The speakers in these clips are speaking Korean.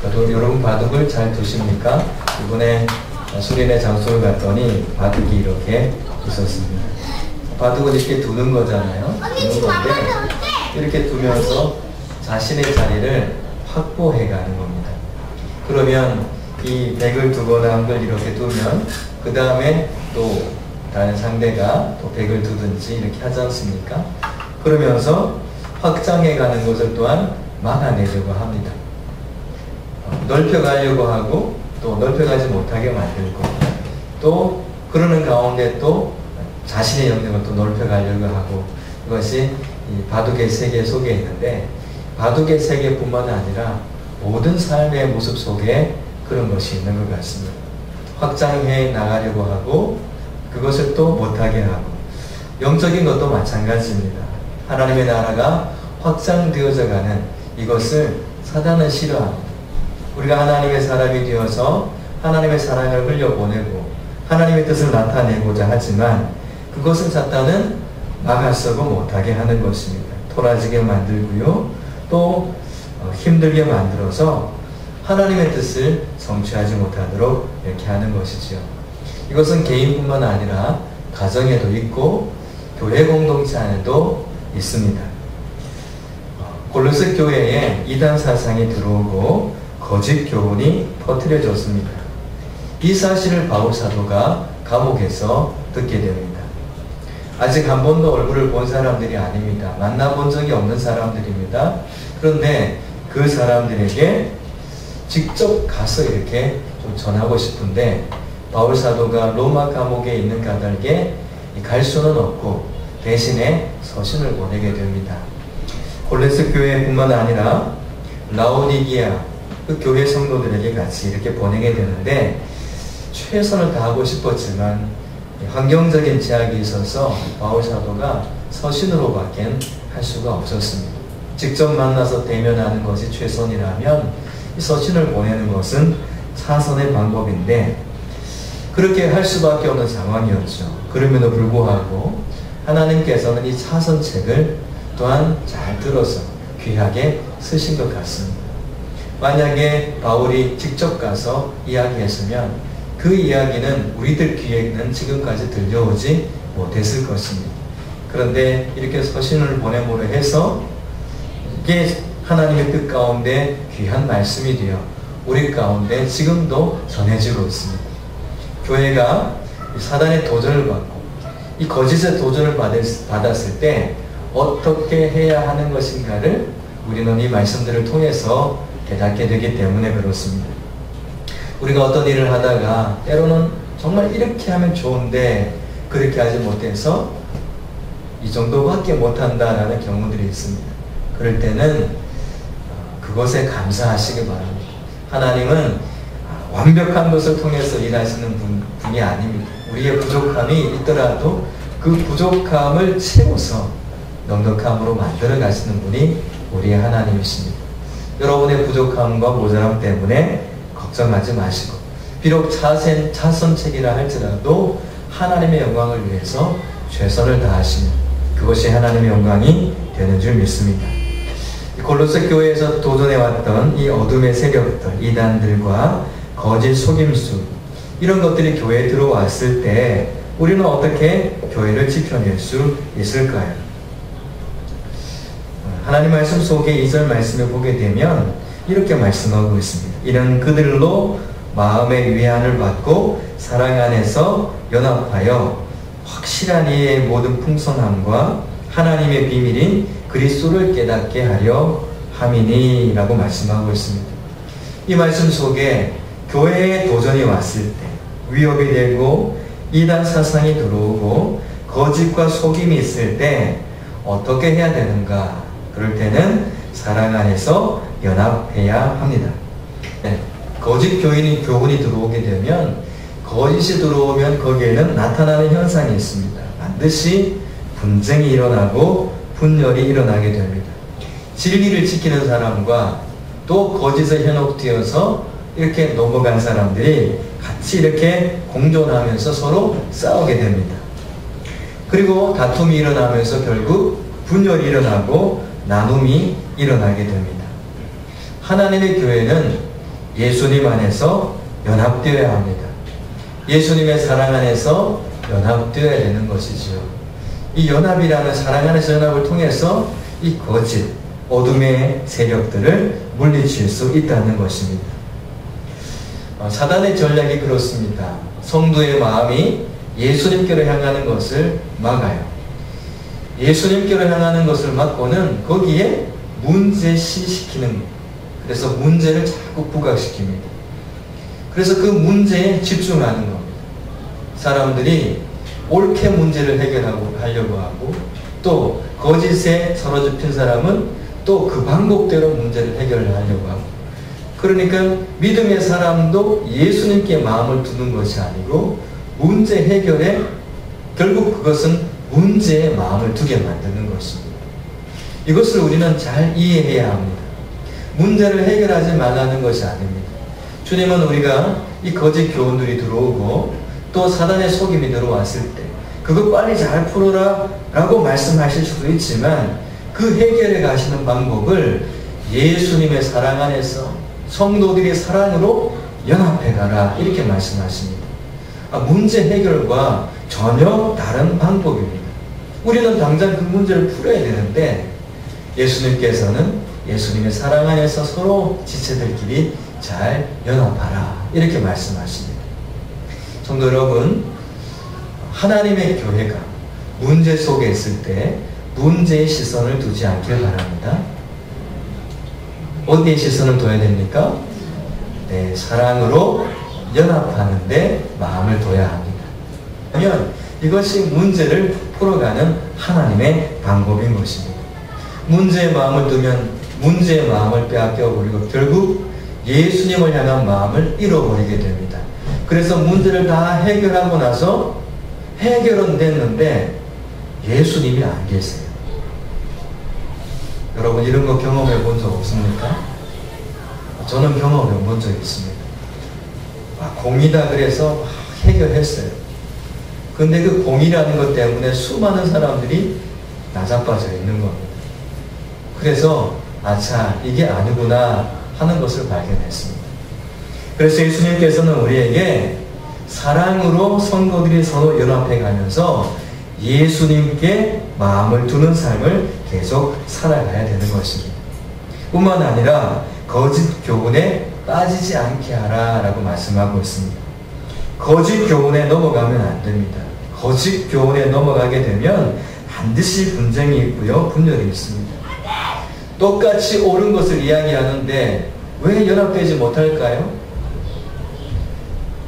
여러분 바둑을 잘 두십니까? 이번에 수련회 장소를 갔더니 바둑이 이렇게 있었습니다. 바둑은 이렇게 두는 거잖아요. 두는 건데 이렇게 두면서 자신의 자리를 확보해 가는 겁니다. 그러면 이 100을 두거나 한 걸 이렇게 두면 그 다음에 또 다른 상대가 또 100을 두든지 이렇게 하지 않습니까? 그러면서 확장해 가는 것을 또한 막아내려고 합니다. 넓혀가려고 하고 또 넓혀가지 못하게 만들고 또 그러는 가운데 또 자신의 영역을 또 넓혀가려고 하고 이것이 이 바둑의 세계 속에 있는데 바둑의 세계뿐만 아니라 모든 삶의 모습 속에 그런 것이 있는 것 같습니다. 확장해 나가려고 하고 그것을 또 못하게 하고 영적인 것도 마찬가지입니다. 하나님의 나라가 확장되어져 가는 이것을 사단은 싫어합니다. 우리가 하나님의 사람이 되어서 하나님의 사랑을 흘려보내고 하나님의 뜻을 나타내고자 하지만 그것을 사단은 막아서고 못하게 하는 것입니다. 토라지게 만들고요. 또 힘들게 만들어서 하나님의 뜻을 성취하지 못하도록 이렇게 하는 것이지요. 이것은 개인뿐만 아니라 가정에도 있고 교회 공동체 안에도 있습니다. 골로새 교회에 이단 사상이 들어오고 거짓 교훈이 퍼뜨려졌습니다. 이 사실을 바울 사도가 감옥에서 듣게 됩니다. 아직 한 번도 얼굴을 본 사람들이 아닙니다. 만나본 적이 없는 사람들입니다. 그런데 그 사람들에게 직접 가서 이렇게 좀 전하고 싶은데 바울 사도가 로마 감옥에 있는 까닭에 갈 수는 없고 대신에 서신을 보내게 됩니다. 골로새 교회뿐만 아니라 라오디게아 그 교회 성도들에게 같이 이렇게 보내게 되는데 최선을 다하고 싶었지만 환경적인 제약이 있어서 바울 사도가 서신으로밖에 할 수가 없었습니다. 직접 만나서 대면하는 것이 최선이라면 이 서신을 보내는 것은 차선의 방법인데 그렇게 할 수밖에 없는 상황이었죠. 그럼에도 불구하고 하나님께서는 이 차선책을 또한 잘 들어서 귀하게 쓰신 것 같습니다. 만약에 바울이 직접 가서 이야기했으면 그 이야기는 우리들 귀에는 지금까지 들려오지 못했을 것입니다. 그런데 이렇게 서신을 보냄으로 해서 이게 하나님의 뜻 가운데 귀한 말씀이 되어 우리 가운데 지금도 전해지고 있습니다. 교회가 사단의 도전을 받고 이 거짓의 도전을 받았을 때 어떻게 해야 하는 것인가를 우리는 이 말씀들을 통해서 깨닫게 되기 때문에 그렇습니다. 우리가 어떤 일을 하다가 때로는 정말 이렇게 하면 좋은데 그렇게 하지 못해서 이 정도밖에 못한다라는 경우들이 있습니다. 그럴 때는 그것에 감사하시기 바랍니다. 하나님은 완벽한 것을 통해서 일하시는 분이 아닙니다. 우리의 부족함이 있더라도 그 부족함을 채워서 넉넉함으로 만들어 가시는 분이 우리의 하나님이십니다. 여러분의 부족함과 모자람 때문에 걱정하지 마시고 비록 차선책이라 할지라도 하나님의 영광을 위해서 최선을 다하시면 그것이 하나님의 영광이 되는 줄 믿습니다. 골로새 교회에서 도전해왔던 이 어둠의 세력들, 이단들과 거짓 속임수 이런 것들이 교회에 들어왔을 때 우리는 어떻게 교회를 지켜낼 수 있을까요? 하나님 말씀 속에 2절 말씀을 보게 되면 이렇게 말씀하고 있습니다. 이런 그들로 마음의 위안을 받고 사랑 안에서 연합하여 확실한 이의 모든 풍성함과 하나님의 비밀인 그리스도를 깨닫게 하려 함이니 라고 말씀하고 있습니다. 이 말씀 속에 교회에 도전이 왔을 때 위협이 되고 이단 사상이 들어오고 거짓과 속임이 있을 때 어떻게 해야 되는가? 그럴 때는 사랑 안에서 연합해야 합니다. 네. 거짓 교훈이 들어오게 되면 거짓이 들어오면 거기에는 나타나는 현상이 있습니다. 반드시 분쟁이 일어나고 분열이 일어나게 됩니다. 진리를 지키는 사람과 또 거짓에 현혹되어서 이렇게 넘어간 사람들이 같이 이렇게 공존하면서 서로 싸우게 됩니다. 그리고 다툼이 일어나면서 결국 분열이 일어나고 나눔이 일어나게 됩니다. 하나님의 교회는 예수님 안에서 연합되어야 합니다. 예수님의 사랑 안에서 연합되어야 되는 것이지요. 이 연합이라는 사랑 안에서 연합을 통해서 이 거짓, 어둠의 세력들을 물리칠 수 있다는 것입니다. 사단의 전략이 그렇습니다. 성도의 마음이 예수님께로 향하는 것을 막아요. 예수님께로 향하는 것을 막고는 거기에 문제시시키는 거예요. 그래서 문제를 자꾸 부각시킵니다. 그래서 그 문제에 집중하는 겁니다. 사람들이 옳게 문제를 해결하려고 하고 또 거짓에 사로잡힌 사람은 또 그 방법대로 문제를 해결하려고 하고, 그러니까 믿음의 사람도 예수님께 마음을 두는 것이 아니고 문제 해결에 결국 그것은 문제에 마음을 두게 만드는 것입니다. 이것을 우리는 잘 이해해야 합니다. 문제를 해결하지 말라는 것이 아닙니다. 주님은 우리가 이 거짓 교훈들이 들어오고 또 사단의 속임이 들어왔을 때 그거 빨리 잘 풀어라 라고 말씀하실 수도 있지만 그 해결해 가시는 방법을 예수님의 사랑 안에서 성도들의 사랑으로 연합해 가라 이렇게 말씀하십니다. 문제 해결과 전혀 다른 방법입니다. 우리는 당장 그 문제를 풀어야 되는데 예수님께서는 예수님의 사랑 안에서 서로 지체들끼리 잘 연합하라 이렇게 말씀하십니다. 성도 여러분, 하나님의 교회가 문제 속에 있을 때 문제의 시선을 두지 않길 바랍니다. 어디에 시선을 둬야 됩니까? 네, 사랑으로 연합하는데 마음을 둬야 합니다. 그러면 이것이 문제를 풀어가는 하나님의 방법인 것입니다. 문제의 마음을 두면 문제의 마음을 빼앗겨버리고 결국 예수님을 향한 마음을 잃어버리게 됩니다. 그래서 문제를 다 해결하고 나서 해결은 됐는데 예수님이 안 계세요. 여러분 이런 거 경험해 본 적 없습니까? 저는 경험해 본 적 있습니다. 공이다 그래서 해결했어요. 근데 그 공이라는 것 때문에 수많은 사람들이 나자빠져 있는 겁니다. 그래서 아차 이게 아니구나 하는 것을 발견했습니다. 그래서 예수님께서는 우리에게 사랑으로 성도들이 서로 연합해 가면서 예수님께 마음을 두는 삶을 계속 살아가야 되는 것입니다. 뿐만 아니라 거짓 교훈에 빠지지 않게 하라 라고 말씀하고 있습니다. 거짓 교훈에 넘어가면 안 됩니다. 거짓 교훈에 넘어가게 되면 반드시 분쟁이 있고요, 분열이 있습니다. 똑같이 옳은 것을 이야기하는데 왜 연합되지 못할까요?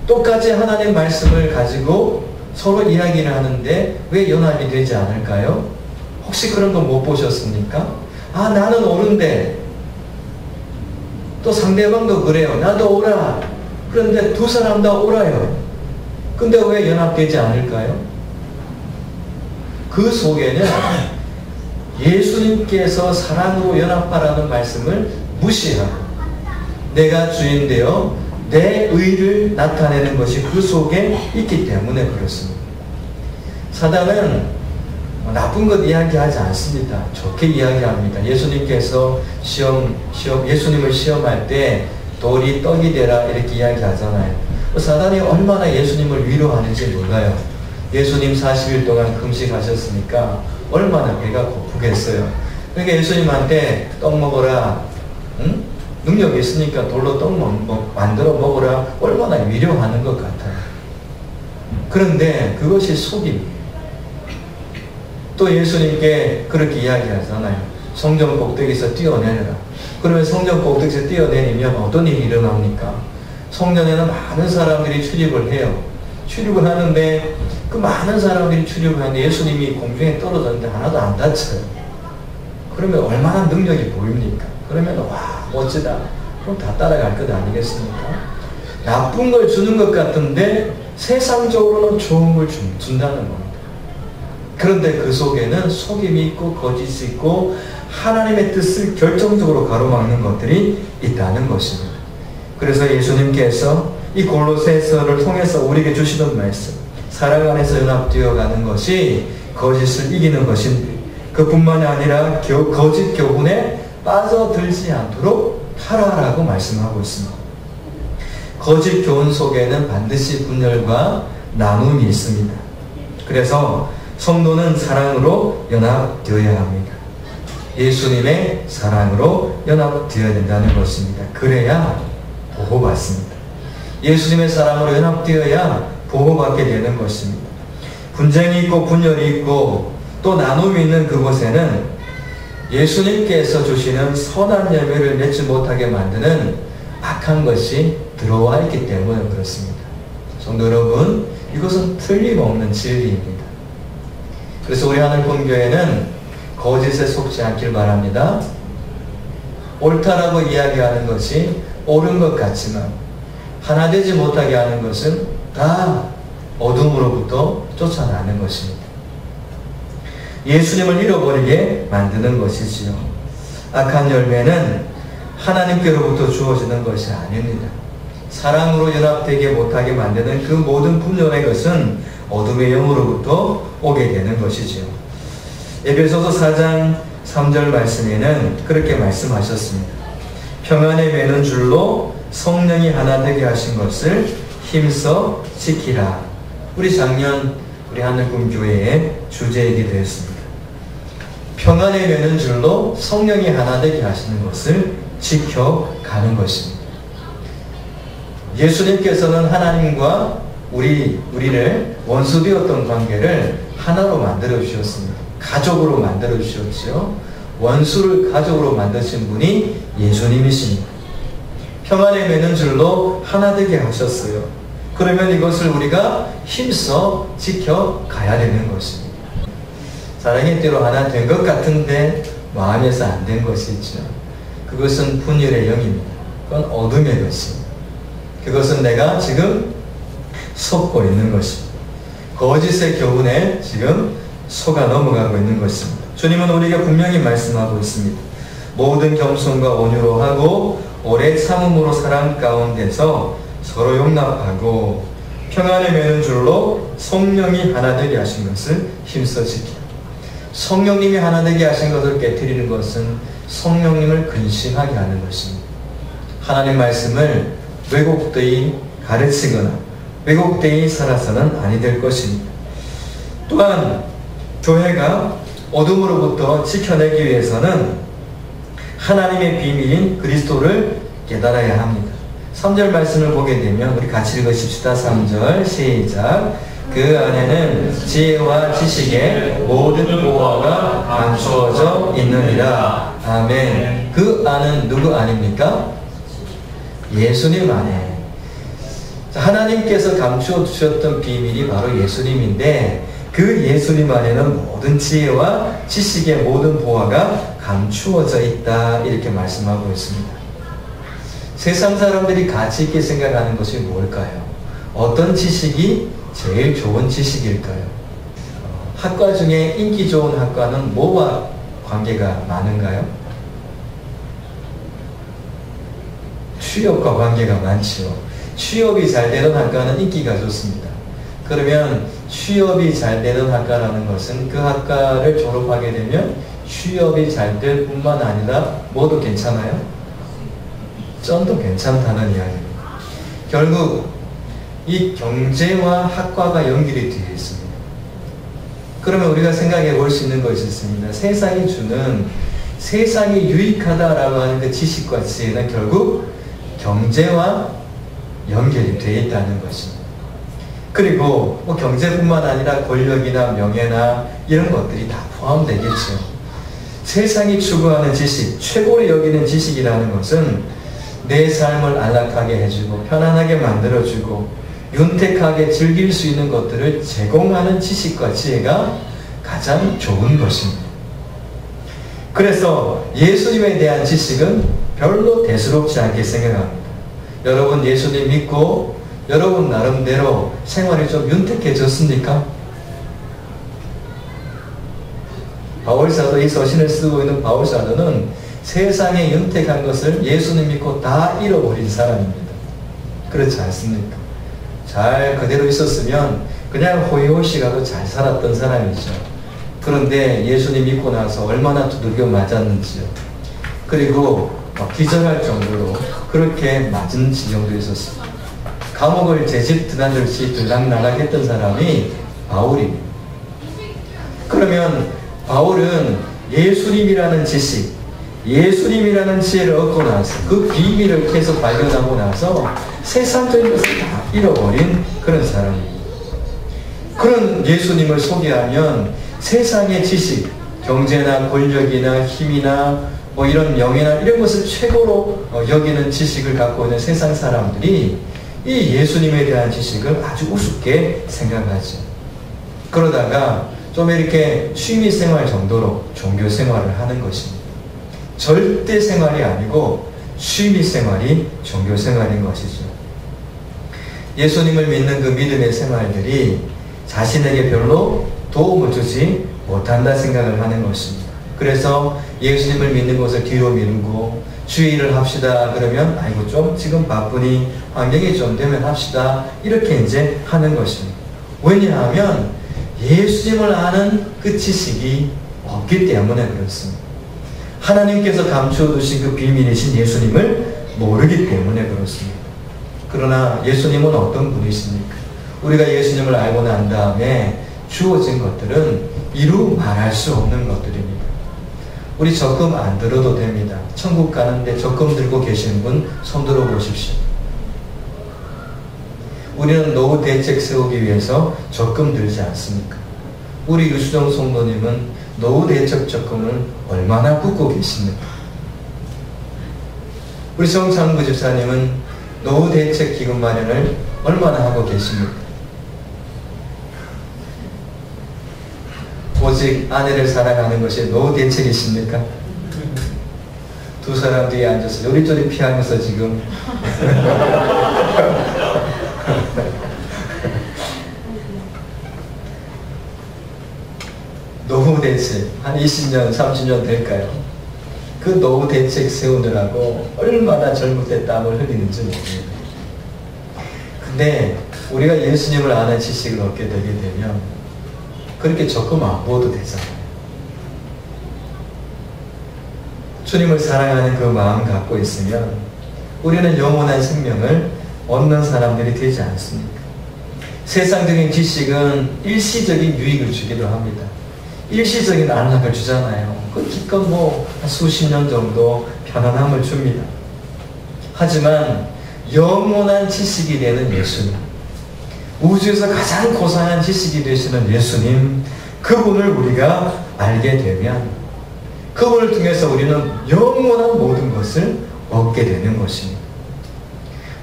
똑같이 하나님 말씀을 가지고 서로 이야기를 하는데 왜 연합이 되지 않을까요? 혹시 그런 거 못 보셨습니까? 나는 옳은데 또 상대방도 그래요. 나도 옳아. 그런데 두 사람 다 옳아요. 근데 왜 연합되지 않을까요? 그 속에는 예수님께서 사랑으로 연합하라는 말씀을 무시하고 내가 주인되어 내 의를 나타내는 것이 그 속에 있기 때문에 그렇습니다. 사단은 나쁜 것 이야기하지 않습니다. 좋게 이야기합니다. 예수님께서 예수님을 시험할 때 돌이 떡이 되라 이렇게 이야기하잖아요. 사단이 얼마나 예수님을 위로하는지 몰라요. 예수님 40일 동안 금식하셨으니까 얼마나 배가 고프겠어요. 그러니까 예수님한테 떡 먹어라. 응? 능력이 있으니까 돌로 떡 만들어 먹으라. 얼마나 위로하는 것 같아요. 그런데 그것이 속임이에요. 또 예수님께 그렇게 이야기하잖아요. 성전 꼭대기에서 뛰어내려라. 그러면 성전 꼭대기에서 뛰어내리면 어떤 일이 일어납니까? 성전에는 많은 사람들이 출입을 해요. 출입을 하는데 그 많은 사람들이 출입을 하는데 예수님이 공중에 떨어졌는데 하나도 안 다쳐요. 그러면 얼마나 능력이 보입니까? 그러면 와 멋지다. 그럼 다 따라갈 것 아니겠습니까? 나쁜 걸 주는 것 같은데 세상적으로는 좋은 걸 준다는 겁니다. 그런데 그 속에는 속임이 있고 거짓이 있고 하나님의 뜻을 결정적으로 가로막는 것들이 있다는 것입니다. 그래서 예수님께서 이 골로새서를 통해서 우리에게 주시는 말씀, 사랑 안에서 연합되어 가는 것이 거짓을 이기는 것인데 그뿐만이 아니라 거짓 교훈에 빠져들지 않도록 하라라고 말씀하고 있습니다. 거짓 교훈 속에는 반드시 분열과 나눔이 있습니다. 그래서 성도는 사랑으로 연합되어야 합니다. 예수님의 사랑으로 연합되어야 된다는 것입니다. 그래야 보호받습니다. 예수님의 사랑으로 연합되어야 보호받게 되는 것입니다. 분쟁이 있고 분열이 있고 또 나눔이 있는 그곳에는 예수님께서 주시는 선한 열매를 맺지 못하게 만드는 악한 것이 들어와 있기 때문에 그렇습니다. 성도 여러분, 이것은 틀림없는 진리입니다. 그래서 우리 하늘본교회는 거짓에 속지 않길 바랍니다. 옳다라고 이야기하는 것이 옳은 것 같지만 하나 되지 못하게 하는 것은 다 어둠으로부터 쫓아나는 것입니다. 예수님을 잃어버리게 만드는 것이지요. 악한 열매는 하나님께로부터 주어지는 것이 아닙니다. 사랑으로 연합되게 못하게 만드는 그 모든 분열의 것은 어둠의 영으로부터 오게 되는 것이지요. 에베소서 4장 3절 말씀에는 그렇게 말씀하셨습니다. 평안에 매는 줄로 성령이 하나 되게 하신 것을 힘써 지키라. 우리 작년 우리 하늘금교회의 주제이기도 했습니다. 평안에 매는 줄로 성령이 하나 되게 하시는 것을 지켜가는 것입니다. 예수님께서는 하나님과 우리를 원수되었던 관계를 하나로 만들어 주셨습니다. 가족으로 만들어 주셨죠. 원수를 가족으로 만드신 분이 예수님이십니다. 평안에 매는 줄로 하나 되게 하셨어요. 그러면 이것을 우리가 힘써 지켜가야 되는 것입니다. 사랑의 때로 하나 된 것 같은데 마음에서 안 된 것이 있죠. 그것은 분열의 영입니다. 그건 어둠의 것입니다. 그것은 내가 지금 속고 있는 것입니다. 거짓의 교훈에 지금 속아 넘어가고 있는 것입니다. 주님은 우리에게 분명히 말씀하고 있습니다. 모든 겸손과 온유로 하고 오래 참음으로 사랑 가운데서 서로 용납하고 평안에 매는 줄로 성령이 하나 되게 하신 것을 힘써 지키라. 성령님이 하나 되게 하신 것을 깨트리는 것은 성령님을 근심하게 하는 것입니다. 하나님 말씀을 왜곡되이 가르치거나 왜곡되이 살아서는 아니 될 것입니다. 또한 교회가 어둠으로부터 지켜내기 위해서는 하나님의 비밀인 그리스도를 깨달아야 합니다. 3절 말씀을 보게 되면 우리 같이 읽으십시다. 3절 시작. 그 안에는 지혜와 지식의 모든 보화가 감추어져 있느니라. 아멘. 그 안은 누구 안입니까? 예수님 안에. 하나님께서 감추어 주셨던 비밀이 바로 예수님인데 그 예수님 안에는 모든 지혜와 지식의 모든 보화가 감추어져 있다. 이렇게 말씀하고 있습니다. 세상 사람들이 가치 있게 생각하는 것이 뭘까요? 어떤 지식이 제일 좋은 지식일까요? 학과 중에 인기 좋은 학과는 뭐와 관계가 많은가요? 취업과 관계가 많지요. 취업이 잘 되는 학과는 인기가 좋습니다. 그러면 취업이 잘 되는 학과라는 것은 그 학과를 졸업하게 되면 취업이 잘 될 뿐만 아니라 뭐도 괜찮아요? 점도 괜찮다는 이야기입니다. 결국 이 경제와 학과가 연결이 되어 있습니다. 그러면 우리가 생각해 볼 수 있는 것이 있습니다. 세상이 주는 세상이 유익하다라고 하는 그 지식과 지혜는 결국 경제와 연결이 되어 있다는 것입니다. 그리고 뭐 경제뿐만 아니라 권력이나 명예나 이런 것들이 다 포함되겠죠. 세상이 추구하는 지식, 최고로 여기는 지식이라는 것은 내 삶을 안락하게 해주고 편안하게 만들어주고 윤택하게 즐길 수 있는 것들을 제공하는 지식과 지혜가 가장 좋은 것입니다. 그래서 예수님에 대한 지식은 별로 대수롭지 않게 생각합니다. 여러분 예수님 믿고 여러분 나름대로 생활이 좀 윤택해졌습니까? 바울사도 이 서신을 쓰고 있는 바울사도는 세상에 윤택한 것을 예수님 믿고 다 잃어버린 사람입니다. 그렇지 않습니까? 잘 그대로 있었으면 그냥 호의호식하고 잘 살았던 사람이죠. 그런데 예수님 믿고 나서 얼마나 두들겨 맞았는지요. 그리고 기절할 정도로 그렇게 맞은 지경도 있었습니다. 감옥을 제 집 드나들듯이 들락날락했던 사람이 바울입니다. 그러면 바울은 예수님이라는 지식, 예수님이라는 지혜를 얻고 나서 그 비밀을 계속 발견하고 나서 세상적인 것을 다 잃어버린 그런 사람입니다. 그런 예수님을 소개하면 세상의 지식, 경제나 권력이나 힘이나 뭐 이런 명예나 이런 것을 최고로 여기는 지식을 갖고 있는 세상 사람들이 이 예수님에 대한 지식을 아주 우습게 생각하죠. 그러다가 좀 이렇게 취미생활 정도로 종교생활을 하는 것입니다. 절대 생활이 아니고 취미생활이 종교생활인 것이죠. 예수님을 믿는 그 믿음의 생활들이 자신에게 별로 도움을 주지 못한다 생각을 하는 것입니다. 그래서 예수님을 믿는 것을 뒤로 미루고 주의를 합시다 그러면 아이고 좀 지금 바쁘니 환경이 좀 되면 합시다 이렇게 이제 하는 것입니다. 왜냐하면 예수님을 아는 그 지식이 없기 때문에 그렇습니다. 하나님께서 감추어 두신 그 비밀이신 예수님을 모르기 때문에 그렇습니다. 그러나 예수님은 어떤 분이십니까? 우리가 예수님을 알고 난 다음에 주어진 것들은 이루 말할 수 없는 것들입니다. 우리 적금 안 들어도 됩니다. 천국 가는데 적금 들고 계시는 분 손 들어 보십시오. 우리는 노후 대책 세우기 위해서 적금 들지 않습니까? 우리 유수정 성도님은 노후 대책 적금을 얼마나 붓고 계십니까? 우리 정창부 집사님은 노후 대책 기금 마련을 얼마나 하고 계십니까? 오직 아내를 사랑하는 것이 노후 대책이십니까? 두 사람 뒤에 앉아서 요리조리 피하면서 지금 노후 대책 한 20년, 30년 될까요? 그 노후 대책 세우느라고 얼마나 젊을 때 땀을 흘리는지 모릅니다. 근데 우리가 예수님을 아는 지식을 얻게 되게 되면 그렇게 적금 안 부어도 되잖아요. 주님을 사랑하는 그 마음 갖고 있으면 우리는 영원한 생명을 얻는 사람들이 되지 않습니까? 세상적인 지식은 일시적인 유익을 주기도 합니다. 일시적인 안락을 주잖아요. 그 기껏 뭐 수십 년 정도 편안함을 줍니다. 하지만 영원한 지식이 되는 예수님, 우주에서 가장 고상한 지식이 되시는 예수님, 그분을 우리가 알게 되면 그분을 통해서 우리는 영원한 모든 것을 얻게 되는 것입니다.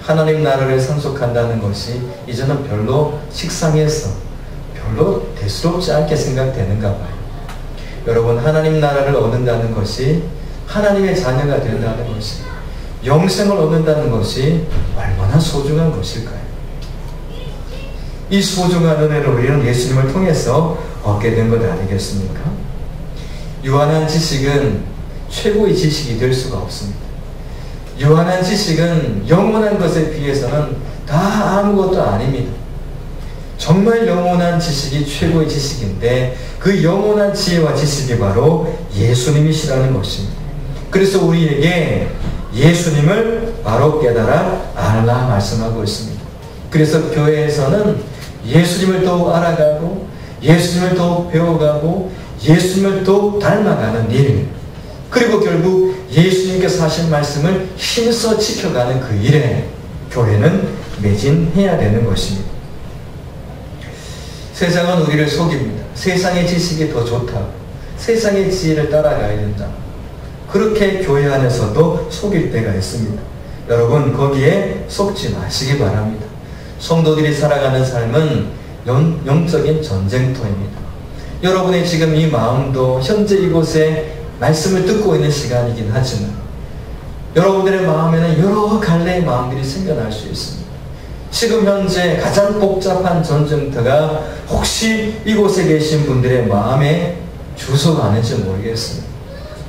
하나님 나라를 상속한다는 것이 이제는 별로 식상해서 별로 대수롭지 않게 생각되는가 봐요. 여러분, 하나님 나라를 얻는다는 것이, 하나님의 자녀가 된다는 것이, 영생을 얻는다는 것이 얼마나 소중한 것일까요? 이 소중한 은혜를 우리는 예수님을 통해서 얻게 된 것 아니겠습니까? 유한한 지식은 최고의 지식이 될 수가 없습니다. 유한한 지식은 영원한 것에 비해서는 다 아무것도 아닙니다. 정말 영원한 지식이 최고의 지식인데 그 영원한 지혜와 지식이 바로 예수님이시라는 것입니다. 그래서 우리에게 예수님을 바로 깨달아 알라 말씀하고 있습니다. 그래서 교회에서는 예수님을 더욱 알아가고 예수님을 더욱 배워가고 예수님을 더욱 닮아가는 일, 그리고 결국 예수님께서 하신 말씀을 힘써 지켜가는 그 일에 교회는 매진해야 되는 것입니다. 세상은 우리를 속입니다. 세상의 지식이 더 좋다, 세상의 지혜를 따라가야 된다, 그렇게 교회 안에서도 속일 때가 있습니다. 여러분, 거기에 속지 마시기 바랍니다. 성도들이 살아가는 삶은 영적인 전쟁터입니다. 여러분의 지금 이 마음도 현재 이곳에 말씀을 듣고 있는 시간이긴 하지만 여러분들의 마음에는 여러 갈래의 마음들이 생겨날 수 있습니다. 지금 현재 가장 복잡한 전쟁터가 혹시 이곳에 계신 분들의 마음에 주소가는지 모르겠습니다.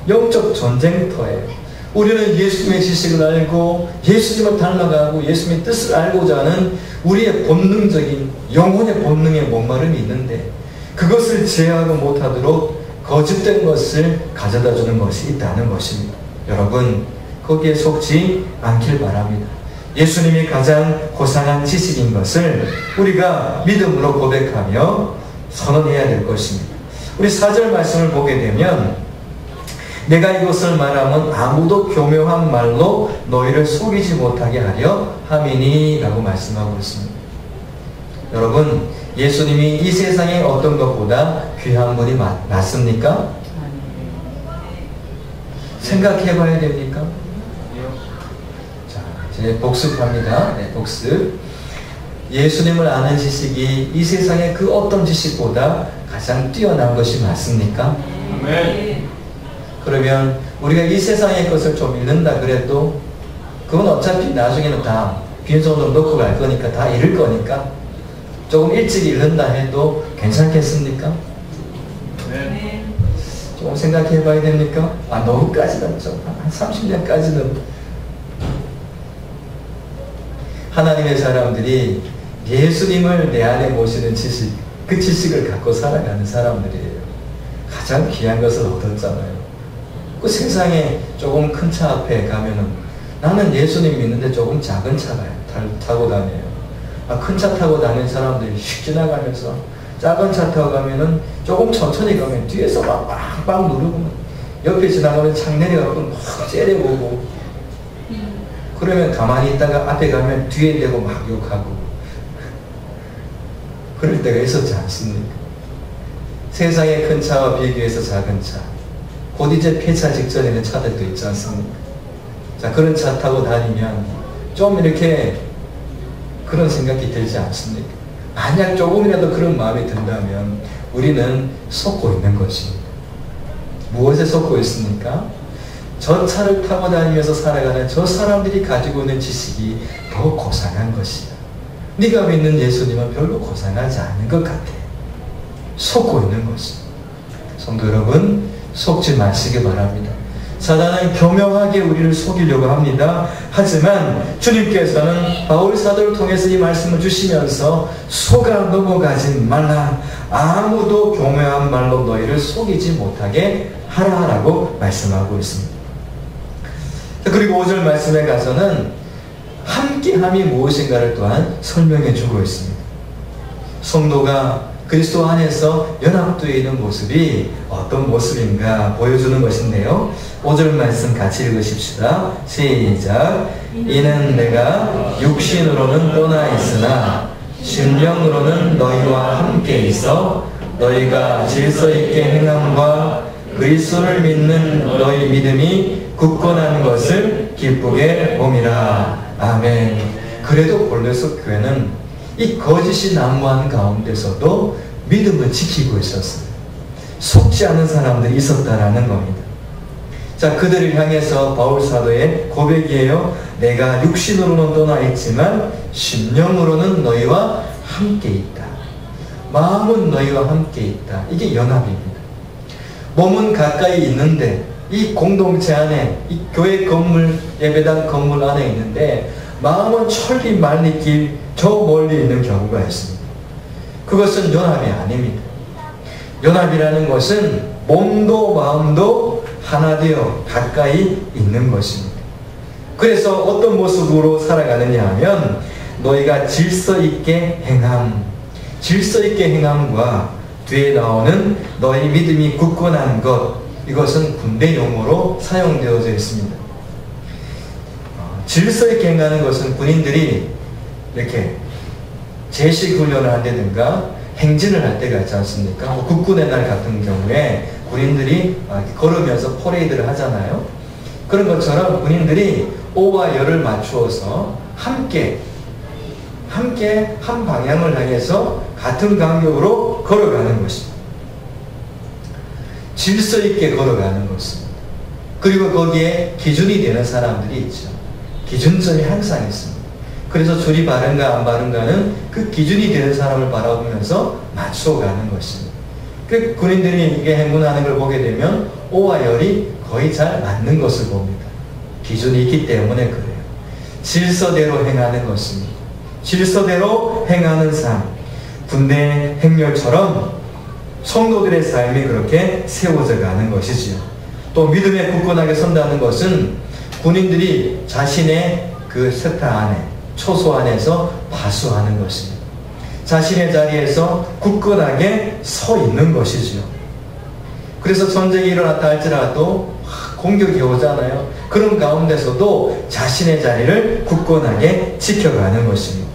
영적 전쟁터예요. 우리는 예수님의 지식을 알고 예수님을 닮아가고 예수님의 뜻을 알고자 하는 우리의 본능적인 영혼의 본능의 목마름이 있는데 그것을 제어하고 못하도록 거짓된 것을 가져다 주는 것이 있다는 것입니다. 여러분, 거기에 속지 않길 바랍니다. 예수님이 가장 고상한 지식인 것을 우리가 믿음으로 고백하며 선언해야 될 것입니다. 우리 4절 말씀을 보게 되면 내가 이것을 말하면 아무도 교묘한 말로 너희를 속이지 못하게 하려 함이니 라고 말씀하고 있습니다. 여러분, 예수님이 이 세상에 어떤 것보다 귀한 분이 맞습니까? 생각해 봐야 됩니까? 자, 이제 복습합니다. 네, 복습. 예수님을 아는 지식이 이 세상의 그 어떤 지식보다 가장 뛰어난 것이 맞습니까? 아멘. 그러면 우리가 이 세상의 것을 좀 잃는다 그래도 그건 어차피 나중에는 다 빈손으로 놓고 갈 거니까 다 잃을 거니까 조금 일찍 잃는다 해도 괜찮겠습니까? 네. 조금 생각해 봐야 됩니까? 너무까지는 좀 한 30년까지는 하나님의 사람들이 예수님을 내 안에 모시는 지식, 그 지식을 갖고 살아가는 사람들이에요. 가장 귀한 것을 얻었잖아요. 그 세상에 조금 큰 차 앞에 가면은 나는 예수님 믿는데 조금 작은 차 타고 다녀요. 큰 차 타고 다니는 사람들이 휙 지나가면서 작은 차 타고 가면은 조금 천천히 가면 뒤에서 막 빵빵 누르고 옆에 지나가면 창 내려가고 막 째려보고 그러면 가만히 있다가 앞에 가면 뒤에 대고 막 욕하고 그럴 때가 있었지 않습니까? 세상의 큰 차와 비교해서 작은 차, 곧 이제 폐차 직전에 있는 차들도 있지 않습니까? 자, 그런 차 타고 다니면 좀 이렇게 그런 생각이 들지 않습니까? 만약 조금이라도 그런 마음이 든다면 우리는 속고 있는 것입니다. 무엇에 속고 있습니까? 저 차를 타고 다니면서 살아가는 저 사람들이 가지고 있는 지식이 더 고상한 것이야. 네가 믿는 예수님은 별로 고상하지 않은 것 같아. 속고 있는 것입니다. 성도 여러분, 속지 마시기 바랍니다. 사단은 교묘하게 우리를 속이려고 합니다. 하지만 주님께서는 바울 사도를 통해서 이 말씀을 주시면서 속아 넘어가지 말라. 아무도 교묘한 말로 너희를 속이지 못하게 하라라고 말씀하고 있습니다. 그리고 5절 말씀에 가서는 함께함이 무엇인가를 또한 설명해 주고 있습니다. 성도가 그리스도 안에서 연합되어 있는 모습이 어떤 모습인가 보여주는 것인데요. 5절 말씀 같이 읽으십시다. 시작. 이는 내가 육신으로는 떠나 있으나 심령으로는 너희와 함께 있어 너희가 질서 있게 행함과 그리스도를 믿는 너희 믿음이 굳건한 것을 기쁘게 봄이라. 아멘. 그래도 골로새 교회는 이 거짓이 난무한 가운데서도 믿음을 지키고 있었어요. 속지 않은 사람들이 있었다라는 겁니다. 자, 그들을 향해서 바울 사도의 고백이에요. 내가 육신으로는 떠나 있지만 심령으로는 너희와 함께 있다. 마음은 너희와 함께 있다. 이게 연합입니다. 몸은 가까이 있는데 이 공동체 안에, 이 교회 건물, 예배당 건물 안에 있는데 마음은 천리 말리길 저 멀리 있는 경우가 있습니다. 그것은 연합이 아닙니다. 연합이라는 것은 몸도 마음도 하나 되어 가까이 있는 것입니다. 그래서 어떤 모습으로 살아가느냐 하면 너희가 질서 있게 행함, 질서 있게 행함과 뒤에 나오는 너희 믿음이 굳건한 것, 이것은 군대 용어로 사용되어져 있습니다. 질서 있게 행하는 것은 군인들이 이렇게 제식 훈련을 한다든가 행진을 할 때가 있지 않습니까? 국군의 날 같은 경우에 군인들이 걸으면서 퍼레이드를 하잖아요. 그런 것처럼 군인들이 오와 열을 맞추어서 함께 한 방향을 향해서 같은 간격으로 걸어가는 것입니다. 질서 있게 걸어가는 것입니다. 그리고 거기에 기준이 되는 사람들이 있죠. 기준점이 항상 있습니다. 그래서 줄이 바른가 안 바른가는 그 기준이 되는 사람을 바라보면서 맞춰가는 것입니다. 그 군인들이 이게 행군하는 걸 보게 되면 오와 열이 거의 잘 맞는 것을 봅니다. 기준이 있기 때문에 그래요. 질서대로 행하는 것입니다. 질서대로 행하는 삶. 군대 행렬처럼 성도들의 삶이 그렇게 세워져 가는 것이지요. 또 믿음에 굳건하게 선다는 것은 군인들이 자신의 그 세타 안에, 초소 안에서 파수하는 것입니다. 자신의 자리에서 굳건하게 서 있는 것이죠. 그래서 전쟁이 일어났다 할지라도 공격이 오잖아요. 그런 가운데서도 자신의 자리를 굳건하게 지켜가는 것입니다.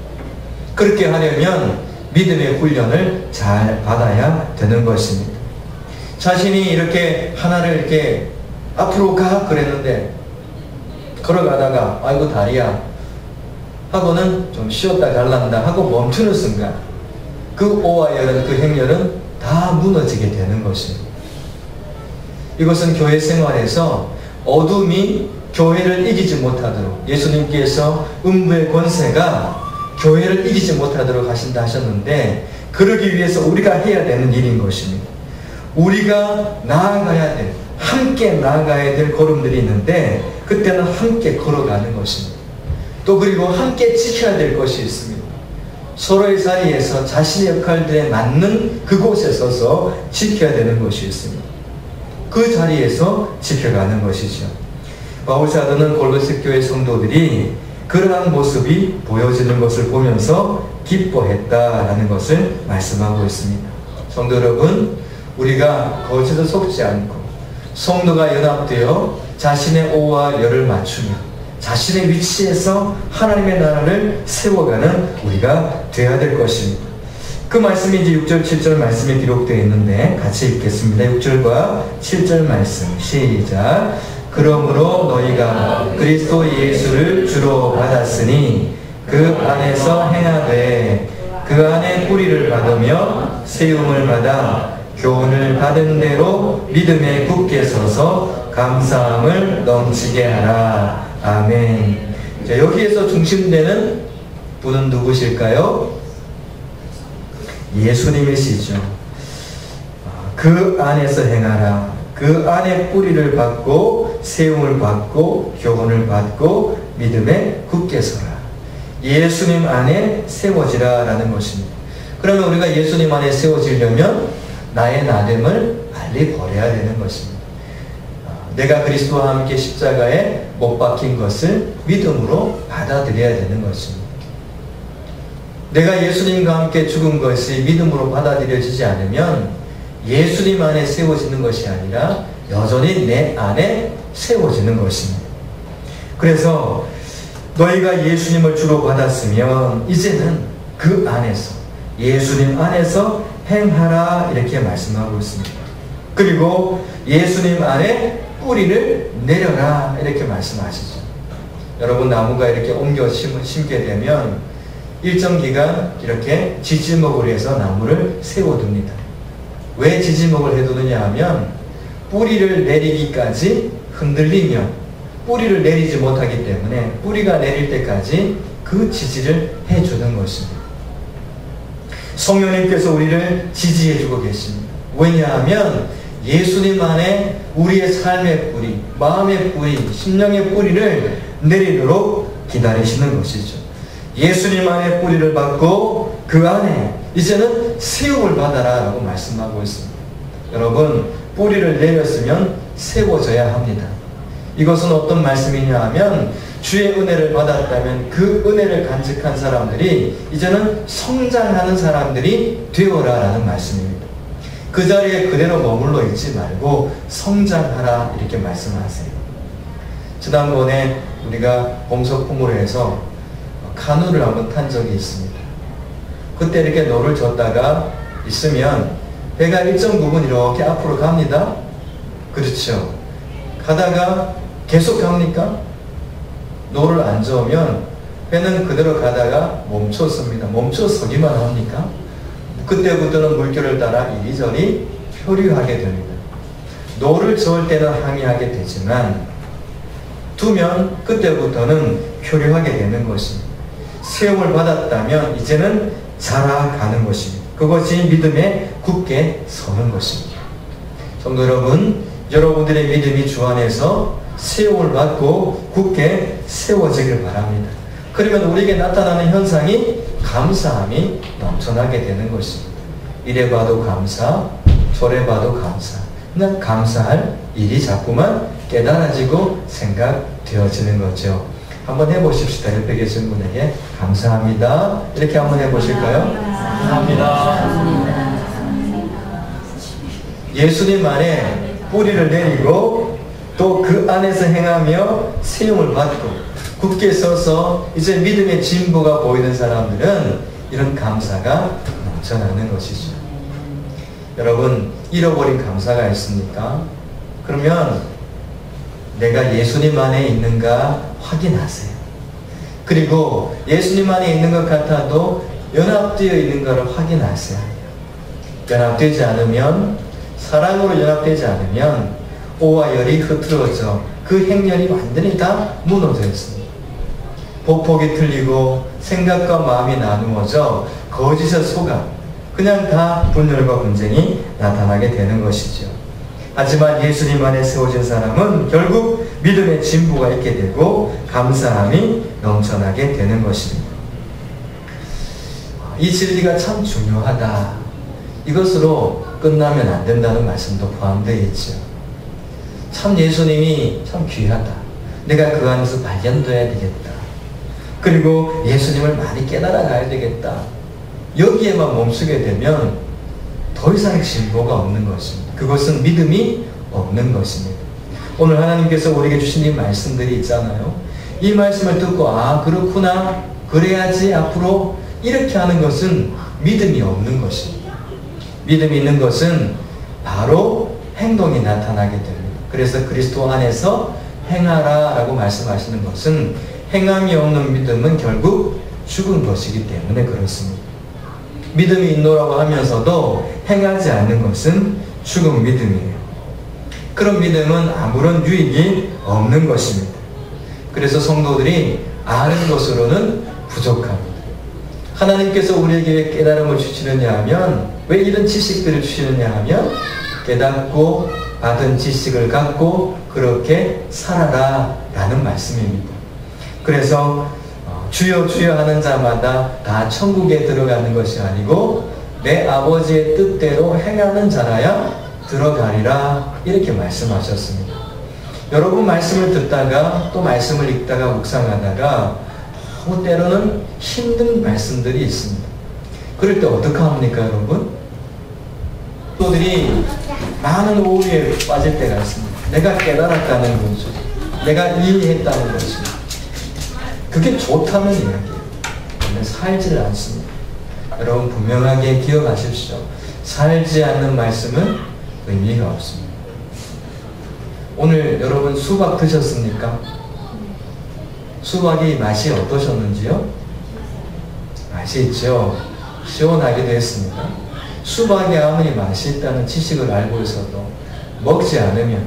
그렇게 하려면 믿음의 훈련을 잘 받아야 되는 것입니다. 자신이 이렇게 하나를 이렇게 앞으로 가 그랬는데 걸어가다가 아이고 다리야 하고는 좀 쉬었다 갈란다 하고 멈추는 순간 그 오와 열은, 그 행렬은 다 무너지게 되는 것입니다. 이것은 교회 생활에서 어둠이 교회를 이기지 못하도록, 예수님께서 음부의 권세가 교회를 이기지 못하도록 하신다 하셨는데, 그러기 위해서 우리가 해야 되는 일인 것입니다. 우리가 나아가야 될, 함께 나아가야 될 걸음들이 있는데 그때는 함께 걸어가는 것입니다. 또 그리고 함께 지켜야 될 것이 있습니다. 서로의 자리에서 자신의 역할들에 맞는 그곳에 서서 지켜야 되는 것이 있습니다. 그 자리에서 지켜가는 것이죠. 바울 사도는 골로새 교회 성도들이 그러한 모습이 보여지는 것을 보면서 기뻐했다라는 것을 말씀하고 있습니다. 성도 여러분, 우리가 거짓에 속지 않고 성도가 연합되어 자신의 오와 열을 맞추며 자신의 위치에서 하나님의 나라를 세워가는 우리가 되어야 될 것입니다. 그 말씀이 이제 6절, 7절 말씀에 기록되어 있는데 같이 읽겠습니다. 6절과 7절 말씀 시작. 그러므로 너희가 그리스도 예수를 주로 받았으니 그 안에서 행하되 그 안에 뿌리를 받으며 세움을 받아 교훈을 받은 대로 믿음에 굳게 서서 감사함을 넘치게 하라. 아멘. 자, 여기에서 중심되는 분은 누구실까요? 예수님이시죠. 그 안에서 행하라. 그 안에 뿌리를 받고 세움을 받고 교훈을 받고 믿음에 굳게 서라. 예수님 안에 세워지라 라는 것입니다. 그러면 우리가 예수님 안에 세워지려면 나의 나됨을 빨리 버려야 되는 것입니다. 내가 그리스도와 함께 십자가에 못 박힌 것을 믿음으로 받아들여야 되는 것입니다. 내가 예수님과 함께 죽은 것이 믿음으로 받아들여지지 않으면 예수님 안에 세워지는 것이 아니라 여전히 내 안에 세워지는 것입니다. 그래서 너희가 예수님을 주로 받았으면 이제는 그 안에서, 예수님 안에서 행하라 이렇게 말씀하고 있습니다. 그리고 예수님 안에 뿌리를 내려라 이렇게 말씀하시죠. 여러분, 나무가 이렇게 옮겨 심게 되면 일정 기간 이렇게 지지목을 해서 나무를 세워둡니다. 왜 지지목을 해두느냐 하면 뿌리를 내리기까지 흔들리면 뿌리를 내리지 못하기 때문에 뿌리가 내릴 때까지 그 지지를 해주는 것입니다. 성령님께서 우리를 지지해주고 계십니다. 왜냐하면 예수님 안에 우리의 삶의 뿌리, 마음의 뿌리, 심령의 뿌리를 내리도록 기다리시는 것이죠. 예수님 안에 뿌리를 받고 그 안에 이제는 세움을 받아라 라고 말씀하고 있습니다. 여러분, 뿌리를 내렸으면 세워져야 합니다. 이것은 어떤 말씀이냐 하면 주의 은혜를 받았다면 그 은혜를 간직한 사람들이 이제는 성장하는 사람들이 되어라 라는 말씀입니다. 그 자리에 그대로 머물러 있지 말고 성장하라 이렇게 말씀하세요. 지난번에 우리가 범석풍물에서 카누를 한번 탄 적이 있습니다. 그때 이렇게 노를 젓다가 있으면 배가 일정 부분 이렇게 앞으로 갑니다. 그렇죠. 가다가 계속 갑니까? 노를 안 저으면 배는 그대로 가다가 멈췄습니다. 멈춰 서기만 합니까? 그때부터는 물결을 따라 이리저리 표류하게 됩니다. 노를 저을 때는 항해하게 되지만 두면 그때부터는 표류하게 되는 것입니다. 세움을 받았다면 이제는 자라가는 것입니다. 그것이 믿음에 굳게 서는 것입니다. 성도 여러분, 여러분들의 믿음이 주 안에서 세움을 받고 굳게 세워지길 바랍니다. 그러면 우리에게 나타나는 현상이 감사함이 넘쳐나게 되는 것입니다. 이래 봐도 감사, 저래 봐도 감사. 그냥 감사할 일이 자꾸만 깨달아지고 생각되어지는 거죠. 한번 해보십시다. 옆에 계신 분에게 감사합니다. 이렇게 한번 해보실까요? 감사합니다. 예수님 안에 뿌리를 내리고 또 그 안에서 행하며 세움을 받고 굳게 서서 이제 믿음의 진보가 보이는 사람들은 이런 감사가 넘쳐나는 것이죠. 여러분, 잃어버린 감사가 있습니까? 그러면 내가 예수님 안에 있는가 확인하세요. 그리고 예수님 안에 있는 것 같아도 연합되어 있는가를 확인하세요. 연합되지 않으면, 사랑으로 연합되지 않으면 오와 열이 흐트러져 그 행렬이 완전히 다 무너져 있습니다. 보폭이 틀리고 생각과 마음이 나누어져 거짓에 속아 그냥 다 분열과 분쟁이 나타나게 되는 것이죠. 하지만 예수님 안에 세워진 사람은 결국 믿음의 진보가 있게 되고 감사함이 넘쳐나게 되는 것입니다. 이 진리가 참 중요하다. 이것으로 끝나면 안 된다는 말씀도 포함되어 있죠. 참 예수님이 참 귀하다. 내가 그 안에서 발견돼야 되겠다. 그리고 예수님을 많이 깨달아 가야 되겠다. 여기에만 멈추게 되면 더 이상 진보가 없는 것입니다. 그것은 믿음이 없는 것입니다. 오늘 하나님께서 우리에게 주신 이 말씀들이 있잖아요. 이 말씀을 듣고 그렇구나, 그래야지 앞으로 이렇게 하는 것은 믿음이 없는 것입니다. 믿음이 있는 것은 바로 행동이 나타나게 됩니다. 그래서 그리스도 안에서 행하라 라고 말씀하시는 것은 행함이 없는 믿음은 결국 죽은 것이기 때문에 그렇습니다. 믿음이 있노라고 하면서도 행하지 않는 것은 죽은 믿음이에요. 그런 믿음은 아무런 유익이 없는 것입니다. 그래서 성도들이 아는 것으로는 부족합니다. 하나님께서 우리에게 왜 깨달음을 주시느냐 하면, 왜 이런 지식들을 주시느냐 하면 깨닫고 받은 지식을 갖고 그렇게 살아라 라는 말씀입니다. 그래서 주여 주여 하는 자마다 다 천국에 들어가는 것이 아니고 내 아버지의 뜻대로 행하는 자라야 들어가리라, 이렇게 말씀하셨습니다. 여러분, 말씀을 듣다가 또 말씀을 읽다가 묵상하다가 때로는 힘든 말씀들이 있습니다. 그럴 때 어떻게 합니까, 여러분? 또들이 많은 오해에 빠질 때가 있습니다. 내가 깨달았다는 거죠. 내가 이해했다는 것입니다. 그게 좋다는 이야기예요. 근데 살지 않습니다. 여러분, 분명하게 기억하십시오. 살지 않는 말씀은 의미가 없습니다. 오늘 여러분 수박 드셨습니까? 수박이 맛이 어떠셨는지요? 맛이 있죠. 시원하기도 했습니다. 수박이 아무리 맛이 있다는 지식을 알고 있어도 먹지 않으면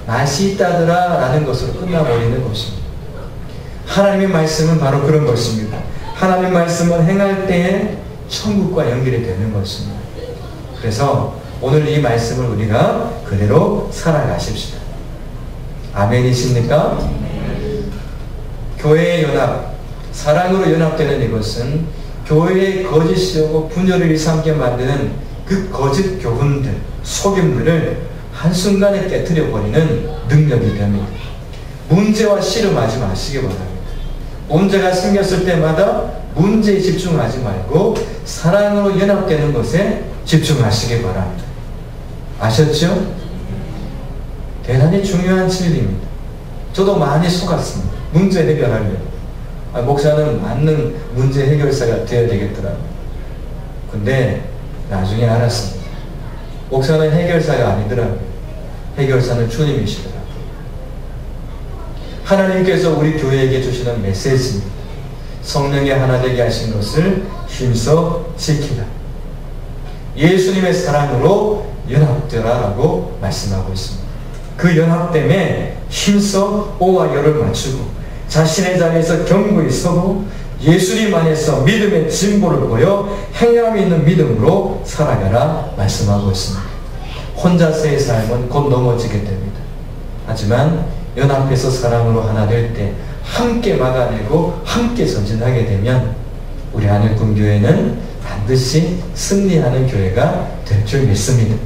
맛이 있다더라 라는 것으로 끝나버리는 것입니다. 하나님의 말씀은 바로 그런 것입니다. 하나님의 말씀은 행할 때에 천국과 연결이 되는 것입니다. 그래서 오늘 이 말씀을 우리가 그대로 살아가십시다. 아멘이십니까? 교회의 연합, 사랑으로 연합되는 이것은 교회의 거짓이 오고 분열을 일삼게 만드는 그 거짓 교훈들, 속임들을 한순간에 깨트려버리는 능력이 됩니다. 문제와 씨름하지 마시기 바랍니다. 문제가 생겼을 때마다 문제에 집중하지 말고 사랑으로 연합되는 것에 집중하시기 바랍니다. 아셨죠? 대단히 중요한 진리입니다. 저도 많이 속았습니다. 문제 해결하려고. 목사는 맞는 문제 해결사가 되어야 되겠더라고요. 근데 나중에 알았습니다. 목사는 해결사가 아니더라고요. 해결사는 주님이시더라고요. 하나님께서 우리 교회에게 주시는 메시지입니다. 성령의 하나 되게 하신 것을 힘써 지키라. 예수님의 사랑으로 연합되라라고 말씀하고 있습니다. 그 연합됨에 힘써 오와 열을 맞추고 자신의 자리에서 견고히 서고 예수님 안에서 믿음의 진보를 보여 행함 있는 믿음으로 살아가라 말씀하고 있습니다. 혼자서의 삶은 곧 넘어지게 됩니다. 하지만 연합해서 사랑으로 하나 될 때 함께 막아내고 함께 전진하게 되면 우리 하늘꿈교회는 반드시 승리하는 교회가 될 줄 믿습니다.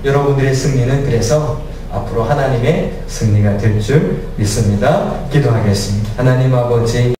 여러분들의 승리는 그래서 앞으로 하나님의 승리가 될 줄 믿습니다. 기도하겠습니다. 하나님 아버지,